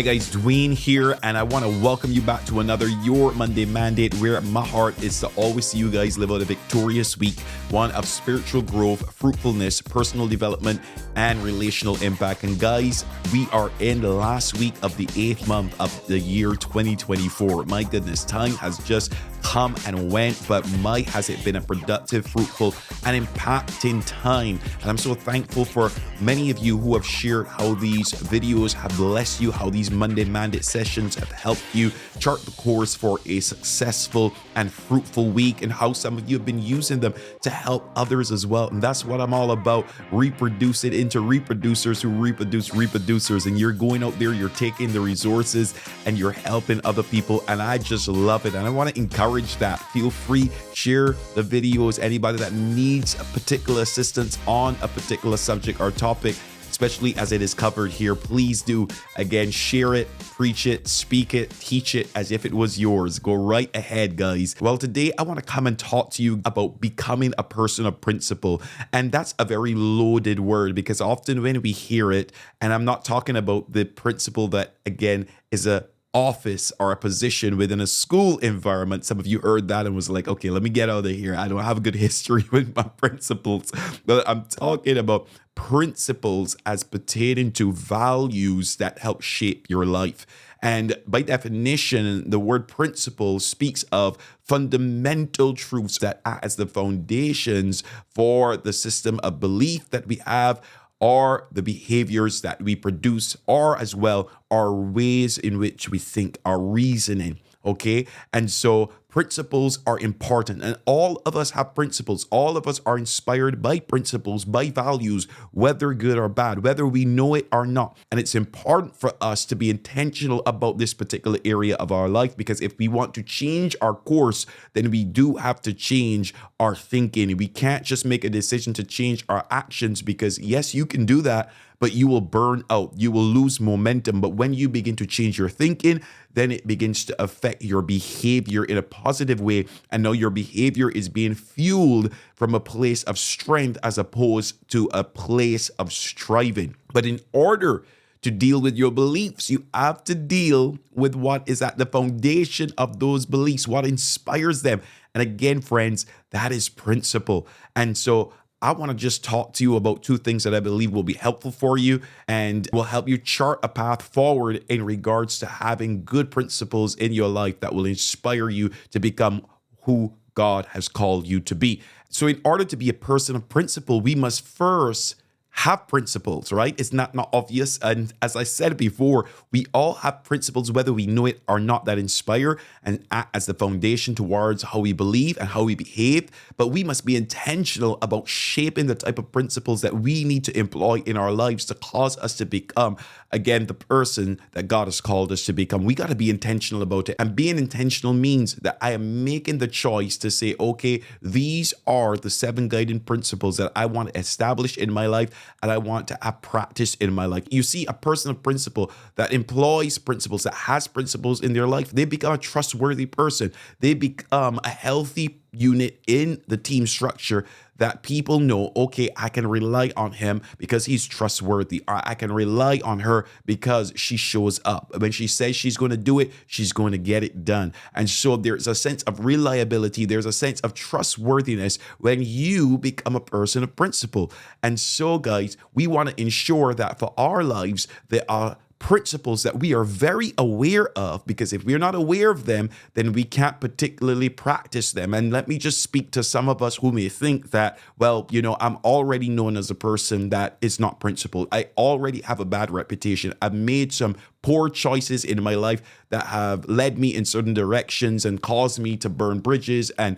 Hey guys, Dwayne here, and I want to welcome you back to another Your Monday Mandate, where my heart is to always see you guys live out a victorious week, one of spiritual growth, fruitfulness, personal development, and relational impact. And guys, we are in the last week of the 8th month of the year 2024. My goodness, time has just come and went, but my has it been a productive, fruitful, and impacting time. And I'm so thankful for many of you who have shared how these videos have blessed you, how these Monday Mandate sessions have helped you chart the course for a successful and fruitful week, and how some of you have been using them to help others as well. And that's what I'm all about. Reproduce it into reproducers who reproduce reproducers. And you're going out there, you're taking the resources and you're helping other people. And I just love it. And I want to encourage that. Feel free, share the videos. Anybody that needs a particular assistance on a particular subject or topic, especially as it is covered here, please do. Again, share it, preach it, speak it, teach it as if it was yours. Go right ahead, guys. Well, today I want to come and talk to you about becoming a person of principle. And that's a very loaded word, because often when we hear it, and I'm not talking about the principle that, again, is a office or a position within a school environment. Some of you heard that and was like, okay, let me get out of here. I don't have a good history with my principles. But I'm talking about principles as pertaining to values that help shape your life. And by definition, the word principle speaks of fundamental truths that act as the foundations for the system of belief that we have, or the behaviors that we produce, or as well our ways in which we think, our reasoning. Okay. And so principles are important, and all of us have principles. All of us are inspired by principles, by values, whether good or bad, whether we know it or not. And it's important for us to be intentional about this particular area of our life, because if we want to change our course, then we do have to change our thinking. We can't just make a decision to change our actions, because yes, you can do that, but you will burn out. You will lose momentum. But when you begin to change your thinking, then it begins to affect your behavior in a positive way. And now your behavior is being fueled from a place of strength as opposed to a place of striving. But in order to deal with your beliefs, you have to deal with what is at the foundation of those beliefs, what inspires them. And again, friends, that is principle. And so I want to just talk to you about two things that I believe will be helpful for you and will help you chart a path forward in regards to having good principles in your life that will inspire you to become who God has called you to be. So in order to be a person of principle, we must first have principles, right? It's not obvious. And as I said before, we all have principles, whether we know it or not, that inspire and act as the foundation towards how we believe and how we behave. But we must be intentional about shaping the type of principles that we need to employ in our lives to cause us to become, again, the person that God has called us to become. We got to be intentional about it. And being intentional means that I am making the choice to say, okay, these are the 7 guiding principles that I want to establish in my life and I want to have practice in my life. You see, a person of principle that employs principles, that has principles in their life, they become a trustworthy person. They become a healthy unit in the team structure that people know, okay, I can rely on him because he's trustworthy, or I can rely on her because she shows up. When she says she's going to do it, she's going to get it done. And so there's a sense of reliability, there's a sense of trustworthiness when you become a person of principle. And so, guys, we want to ensure that for our lives, there are principles that we are very aware of, because if we're not aware of them, then we can't particularly practice them. And let me just speak to some of us who may think that, well, I'm already known as a person that is not principled. I already have a bad reputation. I've made some poor choices in my life that have led me in certain directions and caused me to burn bridges and,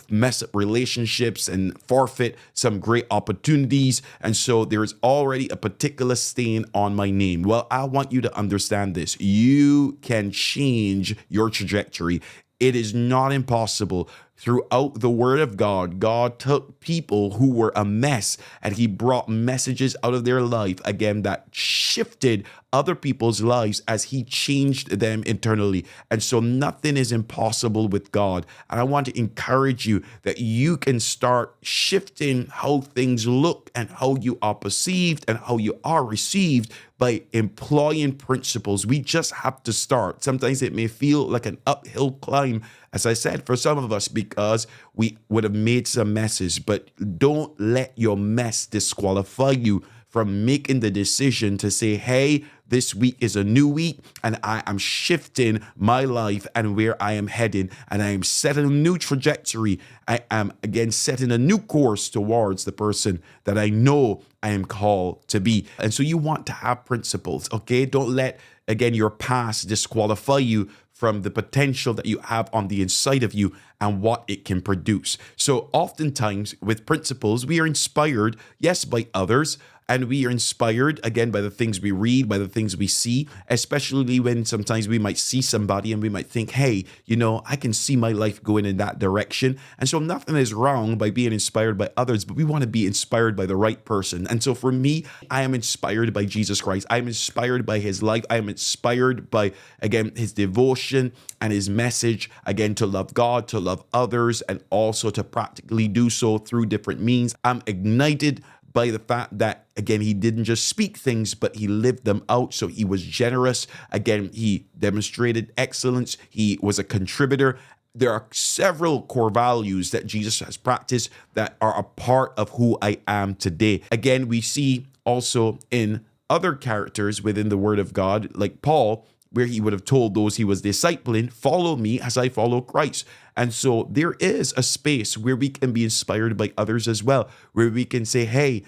mess up relationships and forfeit some great opportunities. And so there's already a particular stain on my name. Well, I want you to understand this. You can change your trajectory. It is not impossible throughout the Word of God, God took people who were a mess and he brought messages out of their life, again, that shifted other people's lives as he changed them internally. And so nothing is impossible with God. And I want to encourage you that you can start shifting how things look and how you are perceived and how you are received by employing principles. We just have to start. Sometimes it may feel like an uphill climb, as I said, for some of us, because we would have made some messes. But don't let your mess disqualify you from making the decision to say, hey, this week is a new week and I am shifting my life and where I am heading, and I am setting a new trajectory. I am again setting a new course towards the person that I know I am called to be. And so you want to have principles, okay? Don't let, again, your past disqualify you from the potential that you have on the inside of you and what it can produce. So oftentimes with principles, we are inspired, yes, by others, and we are inspired, again, by the things we read, by the things we see, especially when sometimes we might see somebody and we might think, hey, I can see my life going in that direction. And so nothing is wrong by being inspired by others, but we want to be inspired by the right person. And so for me, I am inspired by Jesus Christ. I am inspired by his life. I am inspired by, again, his devotion and his message, again, to love God, to love others, and also to practically do so through different means. I'm ignited by the fact that, again, he didn't just speak things, but he lived them out. So he was generous. Again, he demonstrated excellence. He was a contributor. There are several core values that Jesus has practiced that are a part of who I am today. Again, we see also in other characters within the Word of God, like Paul, where he would have told those he was discipling, follow me as I follow Christ. And so there is a space where we can be inspired by others as well, where we can say, hey,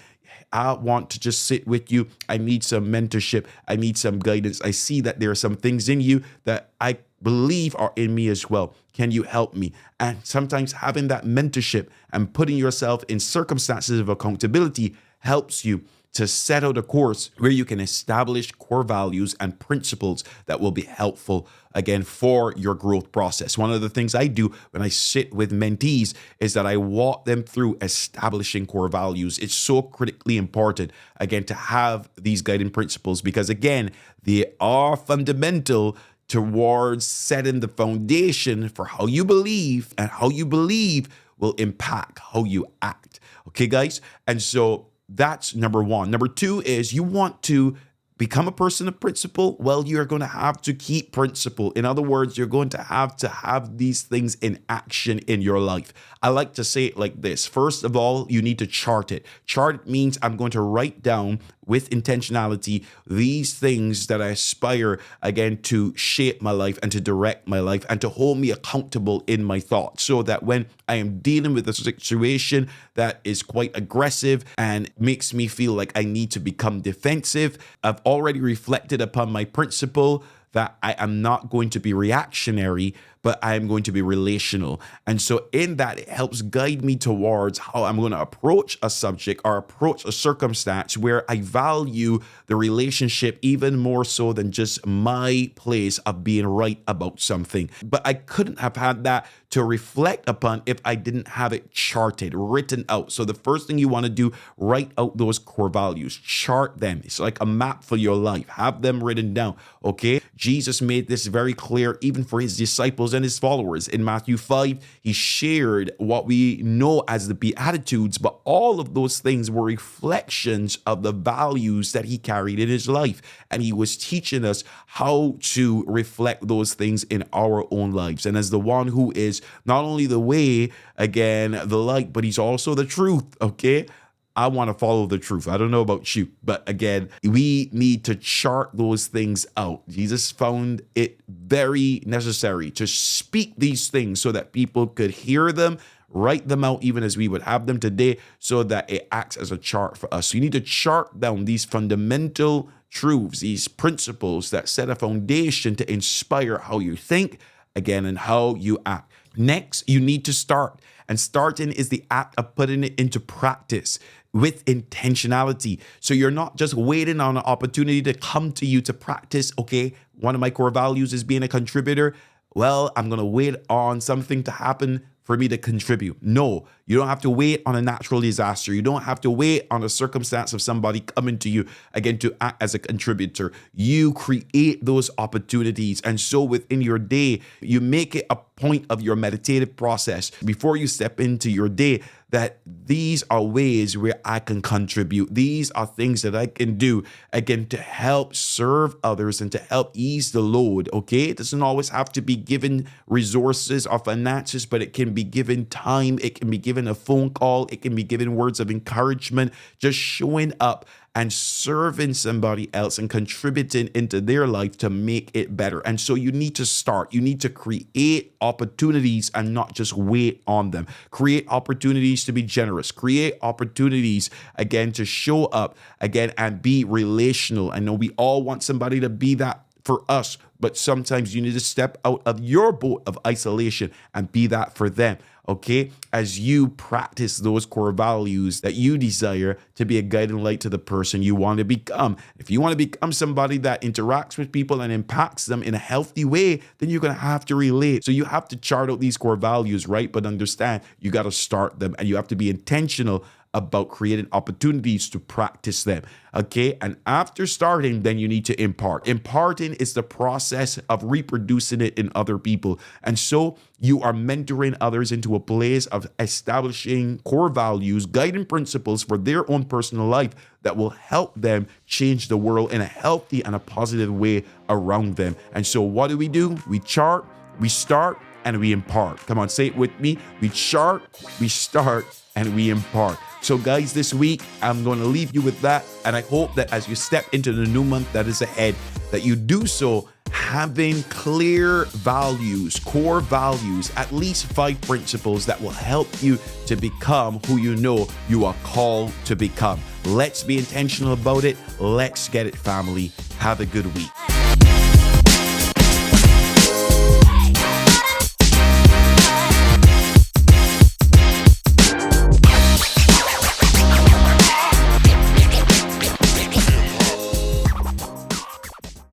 I want to just sit with you. I need some mentorship. I need some guidance. I see that there are some things in you that I believe are in me as well. Can you help me? And sometimes having that mentorship and putting yourself in circumstances of accountability helps you to set out a course where you can establish core values and principles that will be helpful, again, for your growth process. One of the things I do when I sit with mentees is that I walk them through establishing core values. It's so critically important, again, to have these guiding principles because, again, they are fundamental towards setting the foundation for how you believe, and how you believe will impact how you act. Okay, guys? And so that's number one. Number two is you want to become a person of principle. Well, you're going to have to keep principle. In other words, you're going to have these things in action in your life. I like to say it like this. First of all, you need to chart it. Chart means I'm going to write down with intentionality these things that I aspire, again, to shape my life and to direct my life and to hold me accountable in my thoughts, so that when I am dealing with a situation that is quite aggressive and makes me feel like I need to become defensive, I've already reflected upon my principle that I am not going to be reactionary, but I am going to be relational. And so in that, it helps guide me towards how I'm going to approach a subject or approach a circumstance where I value the relationship even more so than just my place of being right about something. But I couldn't have had that to reflect upon if I didn't have it charted, written out. So the first thing you want to do, write out those core values, chart them. It's like a map for your life. Have them written down, okay? Jesus made this very clear even for his disciples and his followers. In Matthew 5, he shared what we know as the Beatitudes, but all of those things were reflections of the values that he carried in his life. And he was teaching us how to reflect those things in our own lives. And as the one who is not only the way, again, the light, but he's also the truth, okay? I want to follow the truth. I don't know about you, but again, we need to chart those things out. Jesus found it very necessary to speak these things so that people could hear them, write them out, even as we would have them today, so that it acts as a chart for us. So you need to chart down these fundamental truths, these principles that set a foundation to inspire how you think, again, and how you act. Next, you need to start. And starting is the act of putting it into practice with intentionality. So you're not just waiting on an opportunity to come to you to practice. Okay, one of my core values is being a contributor. Well, I'm going to wait on something to happen for me to contribute. No, you don't have to wait on a natural disaster. You don't have to wait on a circumstance of somebody coming to you again to act as a contributor. You create those opportunities. And so within your day, you make it a point of your meditative process before you step into your day that these are ways where I can contribute. These are things that I can do, again, to help serve others and to help ease the load, okay? It doesn't always have to be given resources or finances, but it can be given time. It can be given a phone call. It can be given words of encouragement, just showing up and serving somebody else and contributing into their life to make it better. And so you need to start. You need to create opportunities and not just wait on them. Create opportunities to be generous. Create opportunities, again, to show up, again, and be relational. I know we all want somebody to be that for us, but sometimes you need to step out of your boat of isolation and be that for them. Okay, as you practice those core values that you desire to be a guiding light to the person you want to become. If you want to become somebody that interacts with people and impacts them in a healthy way, then you're going to have to relate. So you have to chart out these core values, right? But understand you got to start them and you have to be intentional about creating opportunities to practice them. Okay. And after starting, then you need to impart. Imparting is the process of reproducing it in other people. And so you are mentoring others into a place of establishing core values, guiding principles for their own personal life that will help them change the world in a healthy and a positive way around them. And so what do? We chart, we start, and we impart. Come on, say it with me. We chart, we start, and we impart. So guys, this week, I'm going to leave you with that. And I hope that as you step into the new month that is ahead, that you do so having clear values, core values, at least 5 principles that will help you to become who you know you are called to become. Let's be intentional about it. Let's get it, family. Have a good week.